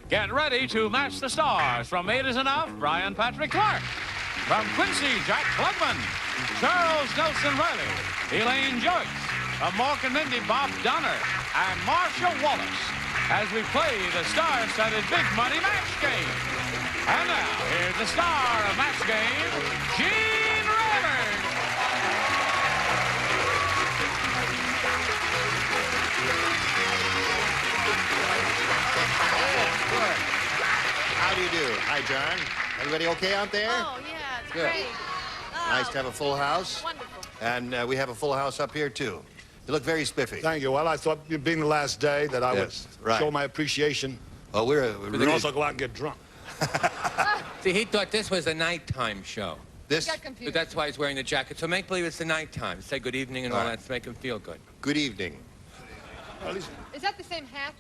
Get ready to match the stars. From Eight Is Enough, Brian Patrick Clark. From Quincy, Jack Klugman. Charles Nelson Riley. Elaine Joyce. From Mork and Mindy, Bob Donner. And Marcia Wallace. As we play the star-studded Big Money Match Game. And now, here's the star of Match Game, Gene Rayburn. How do you do? Hi, John. Everybody okay out there? Oh, yeah, it's Good. great. Oh, Nice to have a full house. wonderful. And we have a full house up here, too. You look very spiffy. Thank you. Well, I thought, being the last day, that I Yes, would right. show my appreciation. Oh, we're We really... can also go out and get drunk. See, he thought this was a nighttime show. This... Got confused. But that's why he's wearing the jacket. So make believe it's the nighttime. Say good evening and all Right. that to make him feel good. Good evening. At least, Is that the same hat?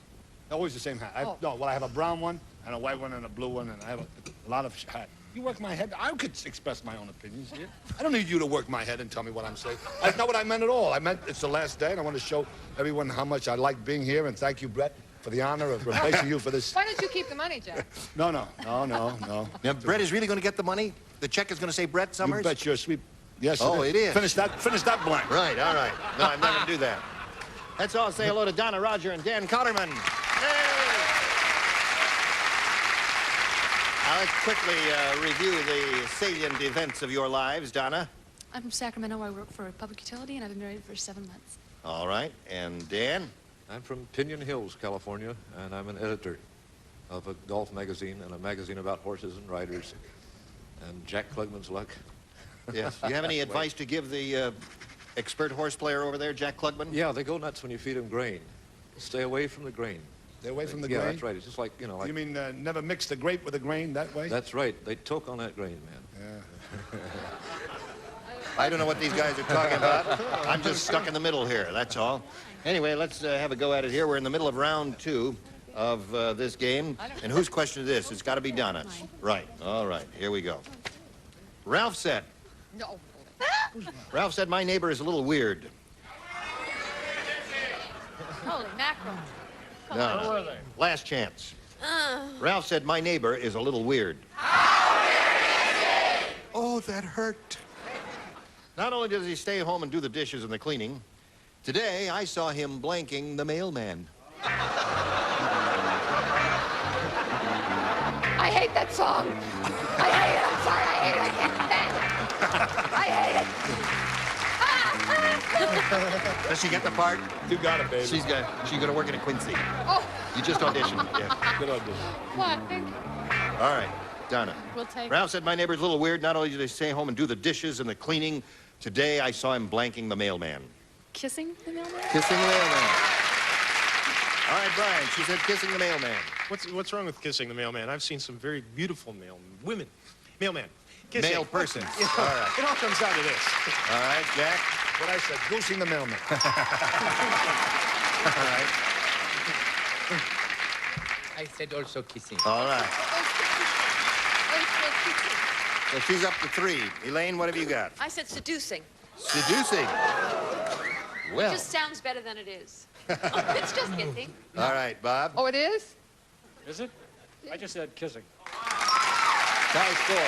always the same hat. Oh. No, well, I have a brown one, and a white one, and a blue one, and I have a lot of hats. You work my head. I could express my own opinions here. I don't need you to work my head and tell me what I'm saying. That's not what I meant at all. I meant it's the last day, and I want to show everyone how much I like being here, and thank you, Brett, for the honor of replacing you for this. Why don't you keep the money, Jack? No. Now, Brett is really going to get the money? The check is going to say Brett Summers? You bet your sweet... Yes, Oh, it is. Finish that blank. Right, all right. No, I'm not going to do that. Let's all say hello to Donna, Roger, and Dan Cotterman. Now, let's quickly review the salient events of your lives, Donna. I'm from Sacramento. I work for a public utility, and I've been married for 7 months. All right, and Dan? I'm from Pinyon Hills, California, and I'm an editor of a golf magazine and a magazine about horses and riders and Jack Klugman's luck. Yes. Do you have any advice to give the expert horse player over there, Jack Klugman? Yeah, they go nuts when you feed them grain. Stay away from the grain. Stay away from the Yeah, grain? that's right. It's just like, you know, like... You mean never mix the grape with the grain that way? That's right. They toke on that grain, man. Yeah. I don't know what these guys are talking about. I'm just stuck in the middle here, that's all. Anyway, let's have a go at it here. We're in the middle of round 2 of this game. And whose question is this? It's got to be Donna's. Right. All right. Here we go. Ralph said, No. my neighbor is a little weird. Holy mackerel. No. Last chance. Ralph said, my neighbor is a little weird. Oh, that hurt. Not only does he stay home and do the dishes and the cleaning, today I saw him blanking the mailman. I hate that song. I hate it. I'm sorry. I hate it. I can't stand it. I hate it. Does she get the part? You got it, baby. She's gonna work in a Quincy. Oh, You just auditioned. Yeah. Good audition. what? Thank you. All right, Donna. We'll take Ralph said my neighbor's a little weird. Not only did he stay home and do the dishes and the cleaning, today I saw him blanking the mailman. Kissing the mailman? Kissing the mailman. All right, Brian. She said kissing the mailman. What's wrong with kissing the mailman? I've seen some very beautiful mailman. Kissing. Male person. You know, All right. It all comes down to this. All right, Jack. What I said, goosing the mailman. All right. I said also kissing. All right. So she's up to 3. Elaine, what have you got? I said seducing. Seducing. Well. It just sounds better than it is. It's just kissing. All right, Bob. Oh, it is? Is it? I just said kissing. Tie score.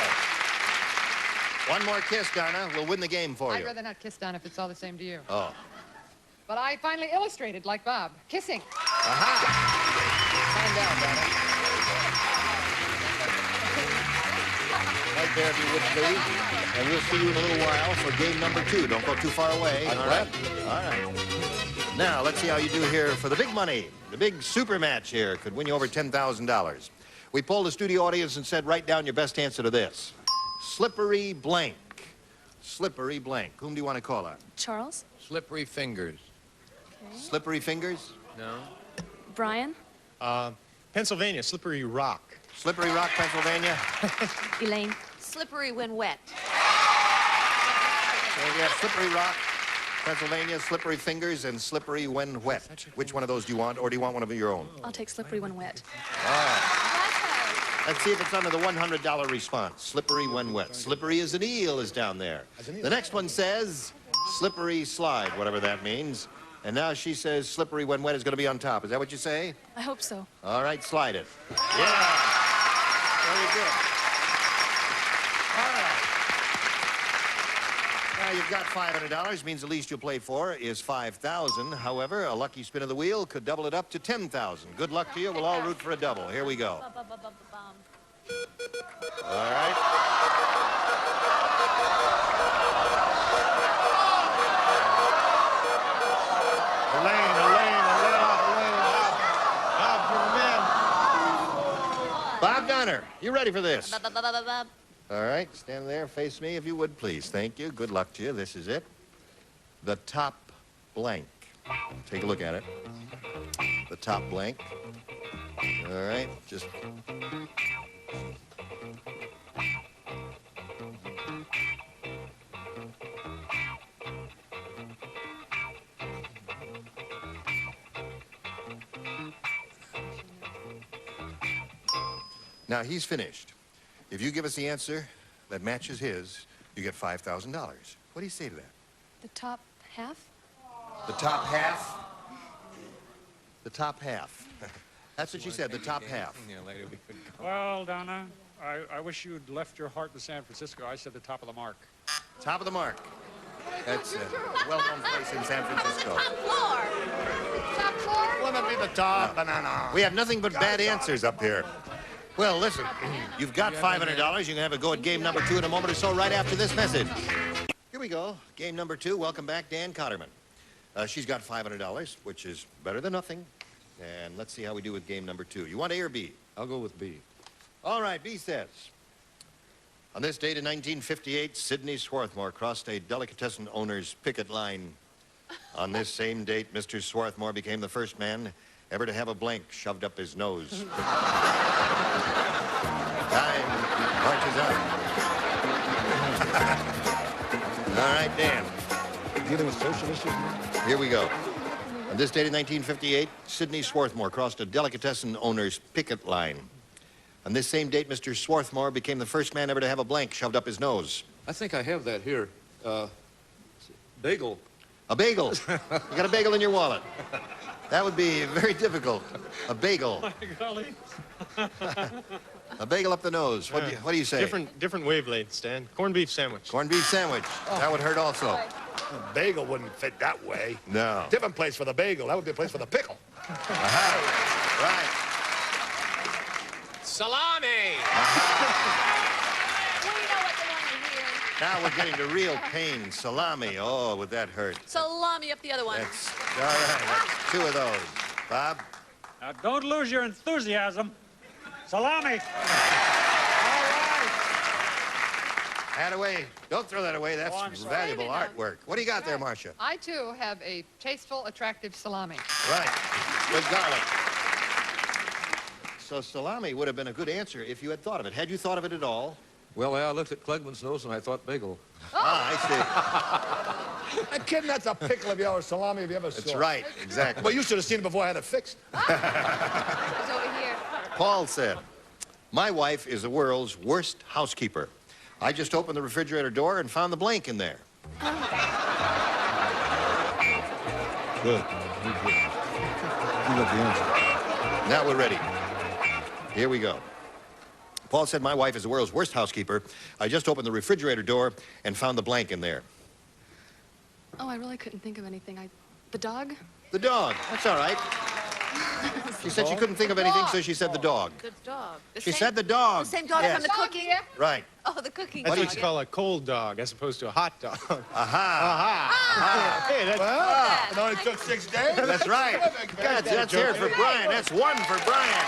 One more kiss, Donna. We'll win the game for I'd you. rather not kiss Don if it's all the same to you. Oh. But I finally illustrated like Bob. Kissing. Aha. Find out, Donna. Right there, if you would, please. And we'll see you in a little while for game number 2. Don't go too far away. All right. All right. Now, let's see how you do here for the big money. The big super match here could win you over $10,000. We polled the studio audience and said, write down your best answer to this. Slippery blank. Slippery blank. Whom do you want to call on? Charles? Slippery fingers. Slippery fingers? No? Brian? Pennsylvania, Slippery Rock. Slippery Rock, Pennsylvania. Elaine? Slippery when wet. So we have Slippery Rock, Pennsylvania, Slippery Fingers, and Slippery When Wet. Which one of those do you want, or do you want one of your own? I'll take slippery when wet. Let's see if it's under the $100 response. Slippery when wet. Slippery as an eel is down there. The next one says slippery slide, whatever that means. And now she says slippery when wet is going to be on top. Is that what you say? I hope so. All right, slide it. Yeah. Very good. All right. Now you've got $500. Means the least you'll play for is $5,000. However, a lucky spin of the wheel could double it up to $10,000. Good luck to you. We'll all root for a double. Here we go. All right. Elaine, out for the men. Bob Donner, you ready for this? All right, stand there, face me if you would, please. Thank you. Good luck to you. This is it. The top blank. Take a look at it. The top blank. All right, just... Now, he's finished. If you give us the answer that matches his, you get $5,000. What do you say to that? The top half? The top half? The top half. That's what she said, the top half. Yeah, later we could go. Well, Donna, I wish you'd left your heart in San Francisco. I said the top of the mark. Top of the mark. That's a well-known place in San Francisco. Top floor. Top floor? Let it be the top banana. We have nothing but bad answers up here. Well, listen, you've got $500. You can have a go at game number 2 in a moment or so right after this message. Here we go. Game number 2. Welcome back, Dan Cotterman. She's got $500, which is better than nothing. And let's see how we do with game number 2. You want A or B? I'll go with B. All right, B says, on this date in 1958, Sidney Swarthmore crossed a delicatessen owner's picket line. On this same date, Mr. Swarthmore became the first man ever to have a blank shoved up his nose. Time marches on. All right, Dan. Dealing with social issues? Here we go. On this date in 1958, Sidney Swarthmore crossed a delicatessen owner's picket line. On this same date, Mr. Swarthmore became the first man ever to have a blank shoved up his nose. I think I have that here. Bagel. A bagel. You got a bagel in your wallet. That would be very difficult. A bagel. A bagel up the nose. What do you say? Different wavelengths, Dan. Corned beef sandwich. Corned beef sandwich. That would hurt also. A bagel wouldn't fit that way. No. Different place for the bagel. That would be a place for the pickle. Right. Salami! We know what they want to hear. Now we're getting to real pain. Salami. Oh, would that hurt? Salami up the other one. That's all right. That's 2 of those. Bob? Now, don't lose your enthusiasm. Salami! That away. Don't throw that away. That's valuable artwork. What do you got there, Marcia? I, too, have a tasteful, attractive salami. Right. With garlic. So salami would have been a good answer if you had thought of it. Had you thought of it at all? Well, I looked at Klugman's nose and I thought bagel. Ah, I see. I'm kidding, that's a pickle if you ever salami if you ever saw. That's right. Exactly. Well, you should have seen it before I had it fixed. It's over here. Paul said, my wife is the world's worst housekeeper. I just opened the refrigerator door and found the blank in there. Good. You got the answer. Now we're ready. Here we go. Paul said, my wife is the world's worst housekeeper. I just opened the refrigerator door and found the blank in there. Oh, I really couldn't think of anything. The dog? The dog. That's all right. She said she couldn't think of anything, so she said the dog. The dog. She said the dog. The same dog Yes. from the cooking? Right. Oh, the cooking That's dog. what you call a cold dog as opposed to a hot dog. Aha. Hey, that's... It only took 6 days. That's right. That's here for Brian. That's 1 for Brian.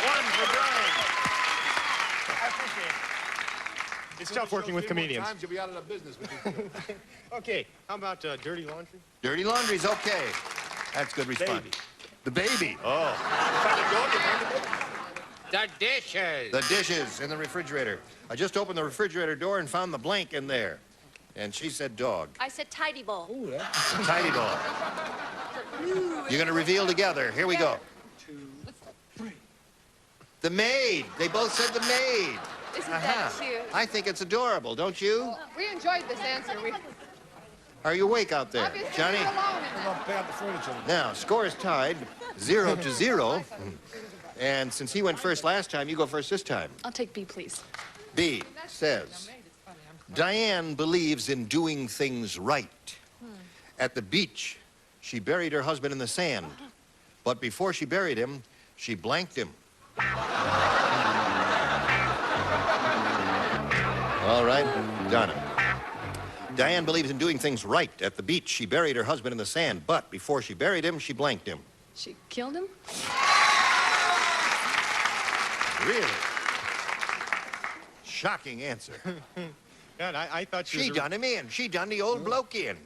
1 for Brian. I appreciate it. It's tough working with comedians. Times you'll be out of the business. Okay, how about dirty laundry? Dirty laundry's okay. That's good response. Baby. The baby. Oh. The dishes. The dishes in the refrigerator. I just opened the refrigerator door and found the blank in there. And she said dog. I said tidy bowl. Tidy ball. You're going to reveal together. Here we go. 2, 3. The maid. They both said the maid. Isn't that cute? I think it's adorable, don't you? We enjoyed this answer. Are you awake out there, Obviously, Johnny? you're alone in I'm that. gonna pick up the furniture. Now, score is tied, 0-0. And since he went first last time, you go first this time. I'll take B, please. B says, Diane believes in doing things right. At the beach, she buried her husband in the sand. But before she buried him, she blanked him. All right, Donna. Diane believes in doing things right. At the beach, she buried her husband in the sand. But before she buried him, she blanked him. She killed him? Really? Shocking answer. God, I thought she was She done him in. She done the old bloke in.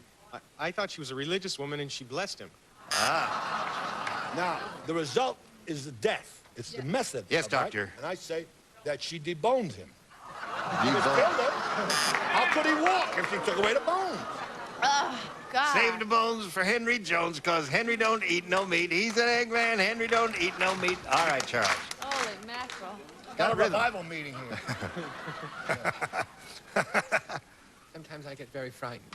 I thought she was a religious woman and she blessed him. Now, the result is the death. It's the method. Yes, all right? doctor. And I say that she deboned him. He was Deboned. killed him. How could he walk if she took away the bones? Oh, God. Save the bones for Henry Jones, because Henry don't eat no meat. He's an egg man. Henry don't eat no meat. All right, Charles. Holy mackerel. Got a rhythm. revival meeting here. Sometimes I get very frightened.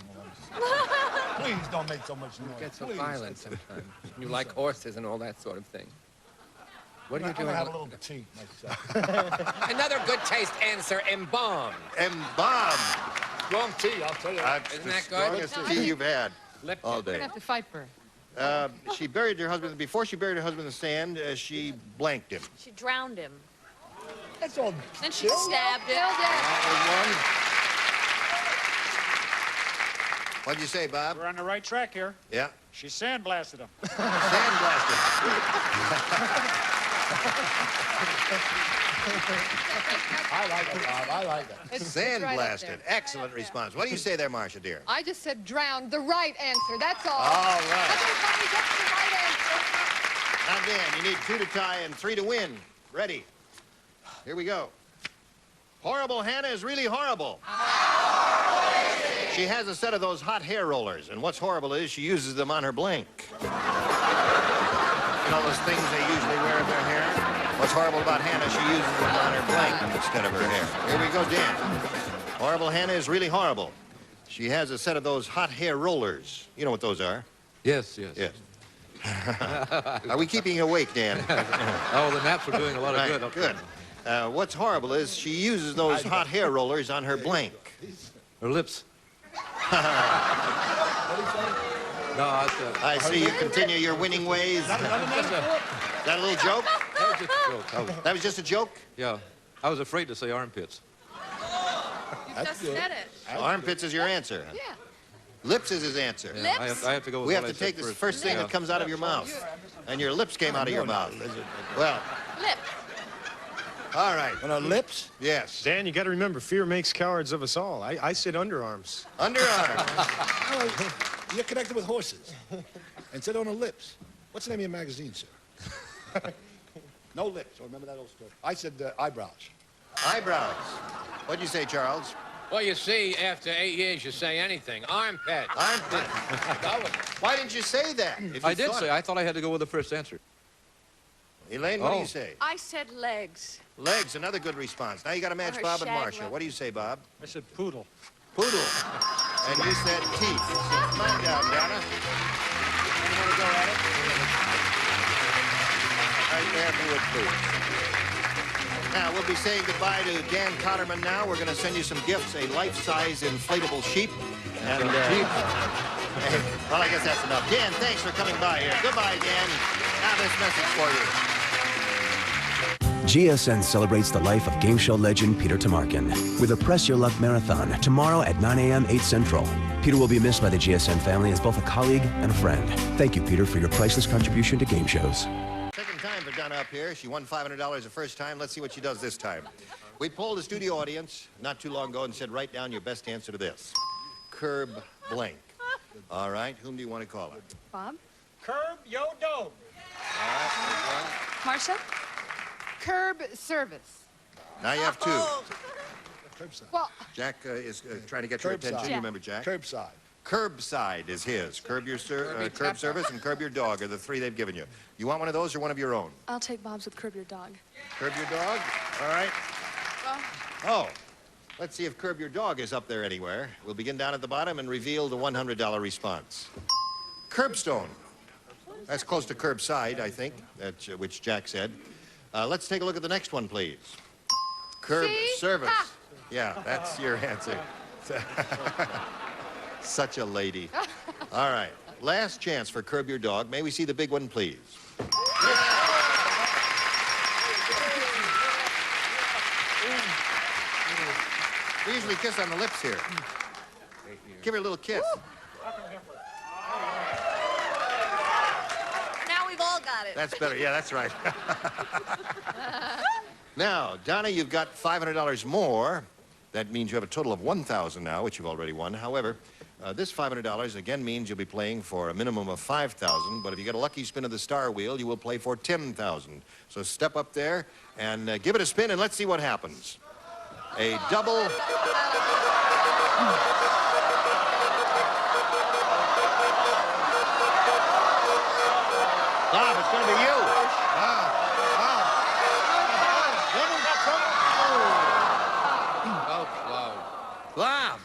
Please don't make so much noise. You get so Please. violent sometimes. You like horses and all that sort of thing. What are you I'm doing? gonna have a little tea myself. Another good taste answer, embalmed. Embalmed. Strong tea, I'll tell you. That's Isn't the that good? strongest tea you've had Lip all We're day. gonna have to fight for it. She buried her husband. Before she buried her husband in the sand, she blanked him. She drowned him. That's all. Then she chill. stabbed him. Killed him. What'd you say, Bob? We're on the right track here. Yeah. She sandblasted him. Sandblasted. I like it, Bob. I like it. It's right up Sandblasted. there. Excellent response. What do you say there, Marcia, dear? I just said drowned. The right answer. That's all. All right. Everybody gets the right answer. Now, Dan, you need 2 to tie and 3 to win. Ready? Here we go. Horrible Hannah is really horrible. She has a set of those hot hair rollers, and what's horrible is she uses them on her blank. You know those things they usually wear in their hair? What's horrible about Hannah, she uses them on her blank instead of her hair. Here we go, Dan. Horrible Hannah is really horrible. She has a set of those hot hair rollers. You know what those are? Yes, yes. Yes. Are we keeping you awake, Dan? Oh, the naps are doing a lot of Right, good. good. What's horrible is she uses those hot hair rollers on her blank. Her lips. No, I see you continue your winning ways. That a little joke? that was just a joke. That was just a joke? Yeah. I was afraid to say armpits. You just said it. Armpits is your answer. Yeah. Lips is his answer. Yeah, I have to go with We what have to I said take this first. first thing Yeah. that comes out of your mouth. And your lips came out of your mouth. Well, Lip. all right. On her lips? Yes. Dan, you got to remember, fear makes cowards of us all. I said underarms. Underarm. You're connected with horses. And said on her lips. What's the name of your magazine, sir? No lips. Oh, remember that old story? I said eyebrows. Eyebrows. What'd you say, Charles? Well, you see, after 8 years, you say anything. Armpit. Armpit. Why didn't you say that? If I you did thought say, it? I thought I had to go with the first answer. Elaine, what do Oh. you say? I said legs. Legs, another good response. Now you got to match Or Bob and shag Marcia. rope. What do you say, Bob? I said poodle. Poodle. And you said teeth. Sit mine down, Donna. You want to go at it? Right there, if you would, please. Now, we'll be saying goodbye to Dan Cotterman now. We're going to send you some gifts, a life-size inflatable sheep. And, well, I guess that's enough. Dan, thanks for coming by here. Goodbye, Dan. Now this message for you. GSN celebrates the life of game show legend Peter Tamarkin with a Press Your Luck Marathon tomorrow at 9 a.m., 8 Central. Peter will be missed by the GSN family as both a colleague and a friend. Thank you, Peter, for your priceless contribution to game shows. Second time for Donna up here. She won $500 the first time. Let's see what she does this time. We polled the studio audience not too long ago and said, write down your best answer to this. Curb blank. All right, whom do you want to call her? Bob? Curb yo dope. Marcia? Curb service. Now you have 2. Curbside. Well, Jack is trying to get your attention. Curbside. You remember Jack? Curbside. Curbside is his. Curb service and curb your dog are the 3 they've given you. You want one of those or one of your own? I'll take Bob's with Curb Your Dog. Curb your dog? All right. Well, Oh. Let's see if Curb Your Dog is up there anywhere. We'll begin down at the bottom and reveal the $100 response. Curbstone. That's close to curbside, I think, which Jack said. Let's take a look at the next one, please. Curb service. Ha. Yeah, that's your answer. Such a lady. All right. Last chance for Curb Your Dog. May we see the big one, please? We usually kiss on the lips here. Give her a little kiss. Now we've all got it. That's better. Yeah, that's right. Now, Donna, you've got $500 more. That means you have a total of $1,000 now, which you've already won. However, this $500 again means you'll be playing for a minimum of $5,000. But if you get a lucky spin of the star wheel, you will play for $10,000. So step up there and give it a spin, and let's see what happens. A double. Bob, it's going to be you. Bob,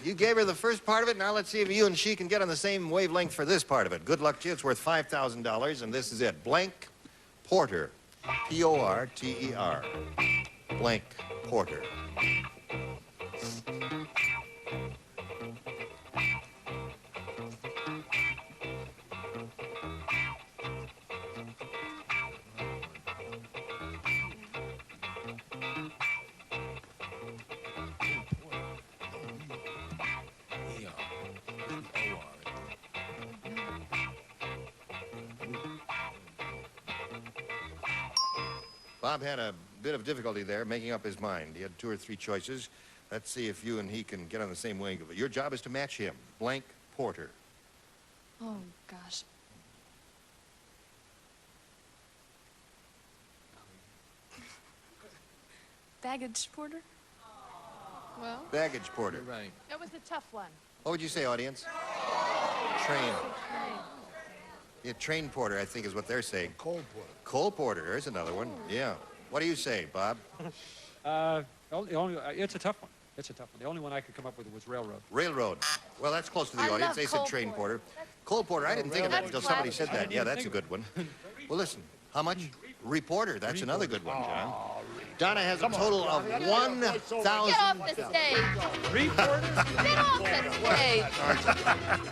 you gave her the first part of it. Now let's see if you and she can get on the same wavelength for this part of it. Good luck to you. It's worth $5,000, and this is it. Blank Porter. P-O-R-T-E-R. Blank Porter. Bob had a bit of difficulty there making up his mind. He had 2 or 3 choices. Let's see if you and he can get on the same wing. Your job is to match him. Blank Porter. Oh, gosh. Baggage porter? Well, Baggage Porter. You're right. that was a tough one. What would you say, audience? Train. Yeah, train porter, I think, is what they're saying. Coal porter. Coal porter. There's another one. Yeah. What do you say, Bob? It's a tough one. It's a tough one. The only one I could come up with was railroad. Railroad. Well, that's close to the I audience. love They said coal train porter. Coal porter. I didn't think of that That's until somebody classic. said that. Yeah, that's a good one. Well, listen. How much? Reporter. That's another good one, John. Donna has a total of Get 1,000. off the stage. Reporter? Get off the stage.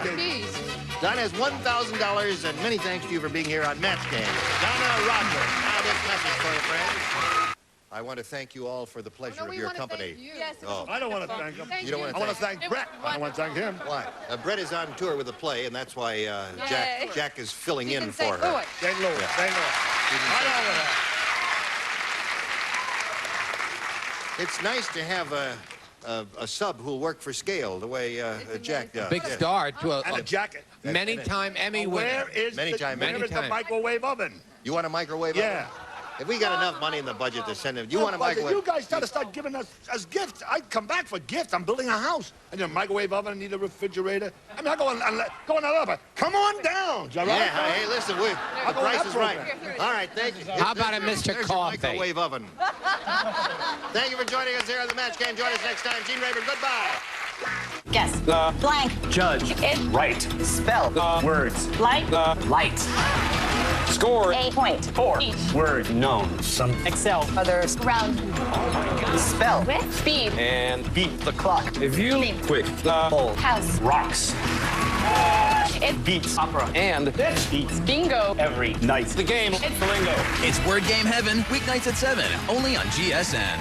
Jeez. Donna has $1,000, and many thanks to you for being here on Match Game. Donna Rogers. Now this message for you, friends. I want to thank you all for the pleasure of your company. Yes. Oh. I don't want to thank him. You don't want I to want to thank Brett. I don't want to thank him. Why? Brett is on tour with a play, and that's why Jack is filling You in can say for her. Louis. St. Louis. Yeah. St. Louis. I know that. It's nice to have a sub who'll work for scale the way Jack does. Big star to And a jacket. many-time Emmy winner. Where is the microwave oven? You want a microwave? Yeah. Oven? If we got enough money in the budget to send him, you want a microwave? You guys got to start giving us gifts. I'd come back for gifts. I'm building a house. I need a microwave oven. I need a refrigerator. I mean, I go on up. Come on down, Gerard. Yeah, hey, listen, the price is right. All right, thank you. How about a Mr. There's Coffee? your microwave oven. Thank you for joining us here on the Match Game. Join us next time. Gene Rayburn, goodbye. Guess. Blank. Judge. It. Right. Spell. Words. Light. Light. Score. A point. 4. Each. Word. Known. Some. Excel. Others. Round. Spell. With. Speed. And beat. The clock. View. Leap. Quick. Hole. House. Rocks. It beats. Opera. And this beats. Bingo. Every night. The game. It's the lingo. It's Word Game Heaven, weeknights at 7, only on GSN.